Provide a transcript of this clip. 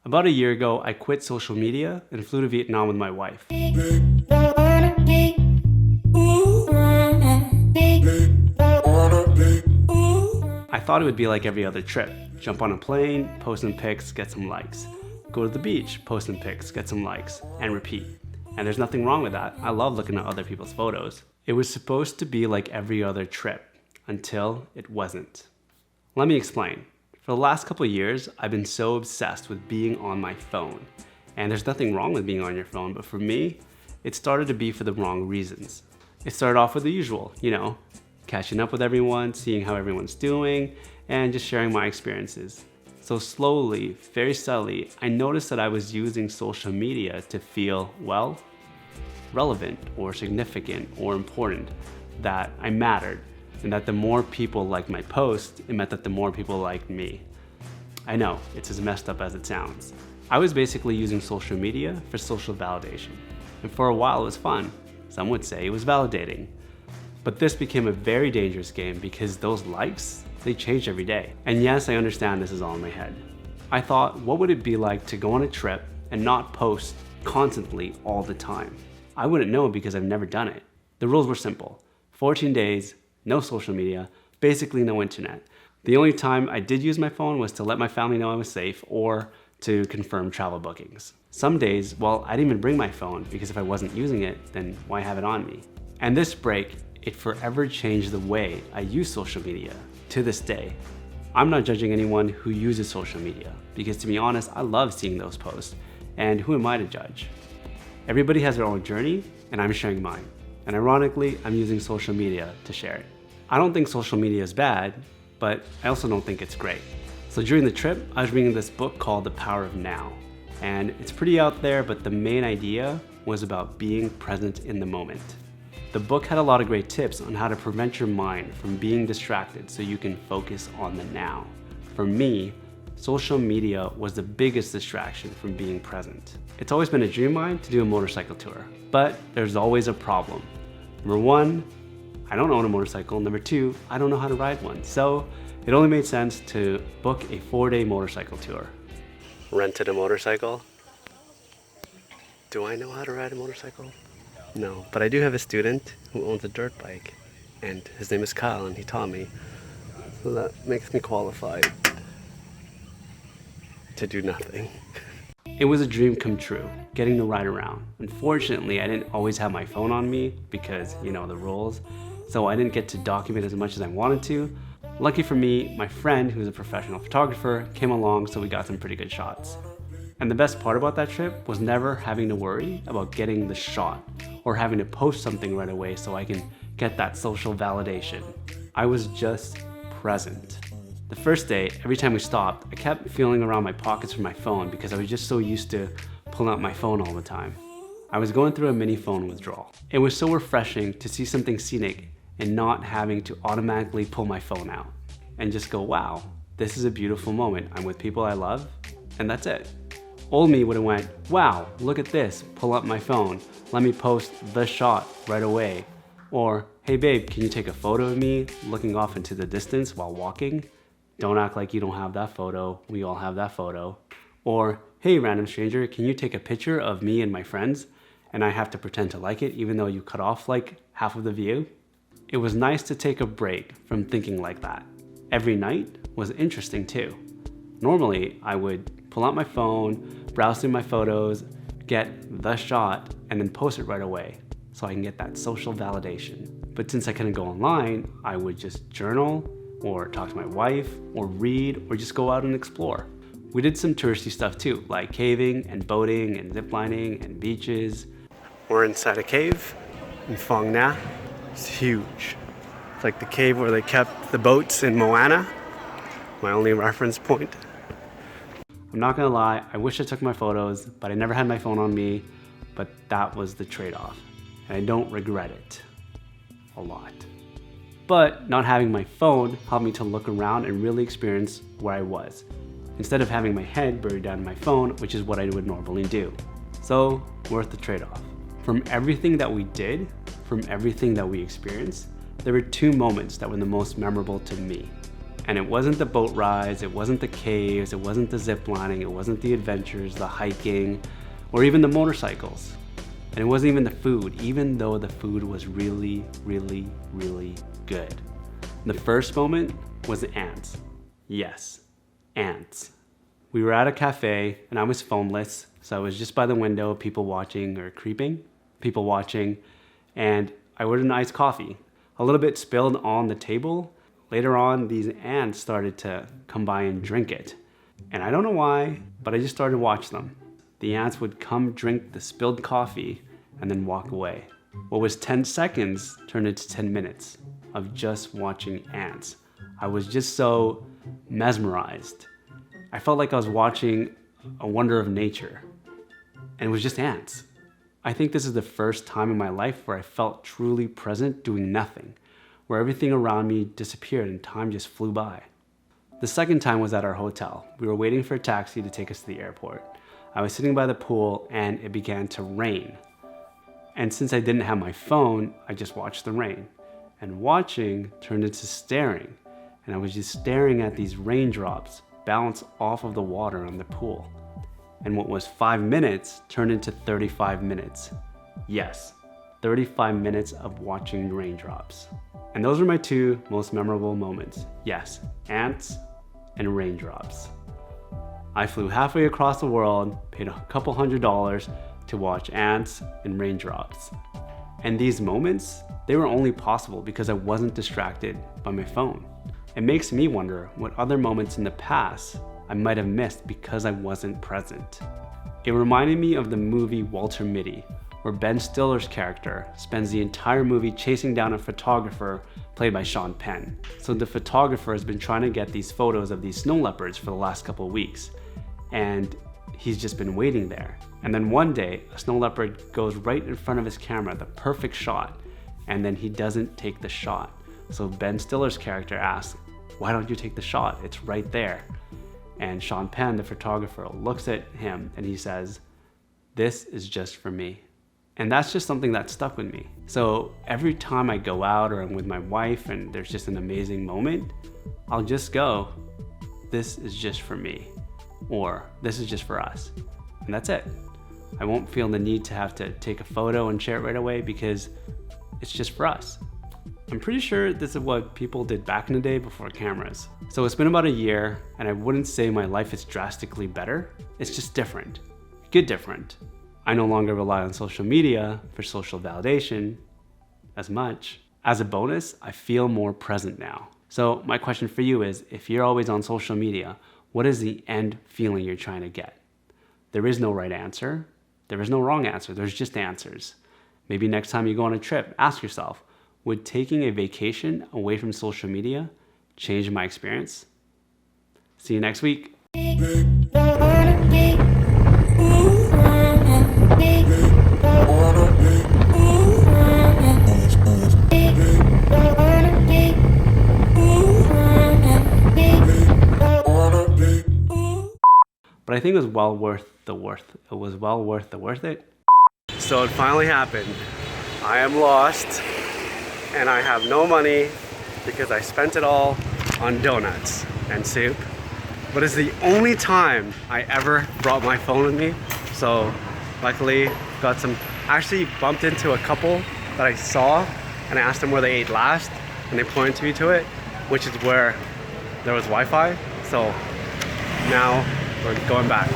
About a year ago, I quit social media and flew to Vietnam with my wife. I thought it would be like every other trip. Jump on a plane, post some pics, get some likes. Go to the beach, post some pics, get some likes, and repeat. And there's nothing wrong with that. I love looking at other people's photos. It was supposed to be like every other trip, until it wasn't. Let me explain. For the last couple of years, I've been so obsessed with being on my phone. And there's nothing wrong with being on your phone, but for me, it started to be for the wrong reasons. It started off with the usual, catching up with everyone, seeing how everyone's doing, and just sharing my experiences. So slowly, very subtly, I noticed that I was using social media to feel, relevant or significant or important, that I mattered, and that the more people liked my post, it meant that the more people liked me. I know, it's as messed up as it sounds. I was basically using social media for social validation. And for a while it was fun. Some would say it was validating. But this became a very dangerous game because those likes, they change every day. And yes, I understand this is all in my head. I thought, what would it be like to go on a trip and not post constantly all the time? I wouldn't know because I've never done it. The rules were simple. 14 days, no social media, basically no internet. The only time I did use my phone was to let my family know I was safe or to confirm travel bookings. Some days, I didn't even bring my phone because if I wasn't using it, then why have it on me? And this break, it forever changed the way I use social media to this day. I'm not judging anyone who uses social media because to be honest, I love seeing those posts and who am I to judge? Everybody has their own journey and I'm sharing mine. And ironically, I'm using social media to share it. I don't think social media is bad, but I also don't think it's great. So during the trip, I was reading this book called The Power of Now. And it's pretty out there, but the main idea was about being present in the moment. The book had a lot of great tips on how to prevent your mind from being distracted so you can focus on the now. For me, social media was the biggest distraction from being present. It's always been a dream of mine to do a motorcycle tour, but there's always a problem. Number one, I don't own a motorcycle. Number two, I don't know how to ride one. So it only made sense to book a 4-day motorcycle tour. Rented a motorcycle. Do I know how to ride a motorcycle? No, but I do have a student who owns a dirt bike and his name is Kyle and he taught me. So that makes me qualified to do nothing. It was a dream come true, getting to ride around. Unfortunately, I didn't always have my phone on me because, the rules. So I didn't get to document as much as I wanted to. Lucky for me, my friend, who's a professional photographer, came along so we got some pretty good shots. And the best part about that trip was never having to worry about getting the shot or having to post something right away so I can get that social validation. I was just present. The first day, every time we stopped, I kept feeling around my pockets for my phone because I was just so used to pulling out my phone all the time. I was going through a mini phone withdrawal. It was so refreshing to see something scenic and not having to automatically pull my phone out and just go, wow, this is a beautiful moment. I'm with people I love, and that's it. Old me would have went, wow, look at this, pull up my phone. Let me post the shot right away. Or, hey babe, can you take a photo of me looking off into the distance while walking? Don't act like you don't have that photo. We all have that photo. Or, hey random stranger, can you take a picture of me and my friends? And I have to pretend to like it even though you cut off like half of the view? It was nice to take a break from thinking like that. Every night was interesting too. Normally, I would pull out my phone, browse through my photos, get the shot, and then post it right away so I can get that social validation. But since I couldn't go online, I would just journal or talk to my wife or read or just go out and explore. We did some touristy stuff too, like caving and boating and ziplining and beaches. We're inside a cave in Phang Nga. It's huge. It's like the cave where they kept the boats in Moana. My only reference point. I'm not gonna lie, I wish I took my photos, but I never had my phone on me, but that was the trade-off. And I don't regret it a lot. But not having my phone helped me to look around and really experience where I was, instead of having my head buried down in my phone, which is what I would normally do. So, worth the trade-off. From everything that we did, from everything that we experienced, there were two moments that were the most memorable to me. And it wasn't the boat rides, it wasn't the caves, it wasn't the zip lining, it wasn't the adventures, the hiking, or even the motorcycles. And it wasn't even the food, even though the food was really, really, really good. The first moment was the ants. Yes, ants. We were at a cafe and I was phoneless, so I was just by the window, people watching or creeping, people watching, and I ordered an iced coffee. A little bit spilled on the table. Later on, these ants started to come by and drink it. And I don't know why, but I just started to watch them. The ants would come drink the spilled coffee and then walk away. What was 10 seconds turned into 10 minutes of just watching ants. I was just so mesmerized. I felt like I was watching a wonder of nature. And it was just ants. I think this is the first time in my life where I felt truly present doing nothing, where everything around me disappeared and time just flew by. The second time was at our hotel. We were waiting for a taxi to take us to the airport. I was sitting by the pool and it began to rain. And since I didn't have my phone, I just watched the rain. And watching turned into staring. And I was just staring at these raindrops bounce off of the water on the pool. And what was 5 minutes turned into 35 minutes. Yes, 35 minutes of watching raindrops. And those were my two most memorable moments. Yes, ants and raindrops. I flew halfway across the world, paid a couple $100 to watch ants and raindrops. And these moments, they were only possible because I wasn't distracted by my phone. It makes me wonder what other moments in the past I might have missed because I wasn't present. It reminded me of the movie Walter Mitty, where Ben Stiller's character spends the entire movie chasing down a photographer played by Sean Penn. So the photographer has been trying to get these photos of these snow leopards for the last couple of weeks, and he's just been waiting there. And then one day, a snow leopard goes right in front of his camera, the perfect shot, and then he doesn't take the shot. So Ben Stiller's character asks, "Why don't you take the shot? It's right there." And Sean Penn, the photographer, looks at him and he says, "This is just for me." And that's just something that stuck with me. So every time I go out or I'm with my wife and there's just an amazing moment, I'll just go, "This is just for me," or "This is just for us." And that's it. I won't feel the need to have to take a photo and share it right away because it's just for us. I'm pretty sure this is what people did back in the day before cameras. So it's been about a year and I wouldn't say my life is drastically better. It's just different. Good different. I no longer rely on social media for social validation as much. As a bonus, I feel more present now. So my question for you is, if you're always on social media, what is the end feeling you're trying to get? There is no right answer. There is no wrong answer. There's just answers. Maybe next time you go on a trip, ask yourself, would taking a vacation away from social media change my experience? See you next week. But I think it was well worth the worth it. So it finally happened. I am lost and I have no money because I spent it all on donuts and soup. But it's the only time I ever brought my phone with me. So luckily got some, actually bumped into a couple that I saw and I asked them where they ate last and they pointed me to it, which is where there was Wi-Fi. So now we're going back.